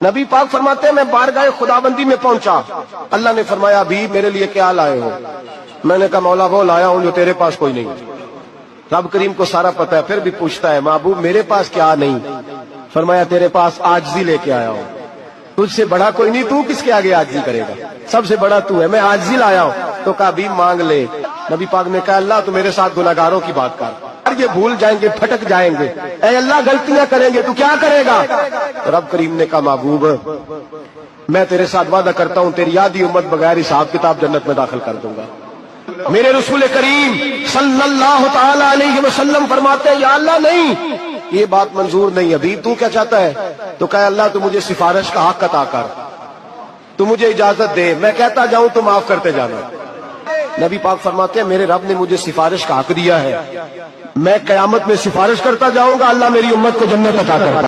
नबी पाक फरमाते हैं मैं बारगाह खुदाबंदी में पहुंचा, अल्लाह ने फरमाया अभी मेरे लिए क्या लाए हो? मैंने कहा मौला वो लाया हूं जो तेरे पास कोई नहीं। रब करीम को सारा पता है, फिर भी पूछता है महबूब मेरे पास क्या नहीं? फरमाया तेरे पास आजिज़ी लेके आया हूं, तुझसे बड़ा कोई नहीं, तू किसके आगे आजिज़ी करेगा, सबसे बड़ा तू है, मैं आजिज़ी लाया हूं। तो कहा अभी मांग ले। नबी पाक ने कहा अल्लाह तू मेरे साथ गुनाहगारों की बात कर, ये भूल जाएंगे भटक जाएंगे, ऐ अल्लाह गलतियां करेंगे तू क्या करेगा? तो रब करीम ने कहा महबूब मैं तेरे साथ वादा करता हूं तेरी आधी उम्मत बगैर हिसाब किताब जन्नत में दाखिल कर दूंगा। मेरे रसूल करीम सल्लल्लाहु ताला अलैहि वसल्लम फरमाते हैं या अल्लाह नहीं, ये बात मंजूर नहीं, अभी तू क्या चाहता है? तो कहा अल्लाह तू मुझे सिफारिश का हक अता कर, तू मुझे इजाजत दे, मैं कहता जाऊं तो माफ करते जाना। नबी पाक फरमाते हैं मेरे रब ने मुझे सिफारिश का हक दिया है, मैं कयामत में सिफारिश करता जाऊंगा, अल्लाह मेरी उम्मत को जन्नत अता करता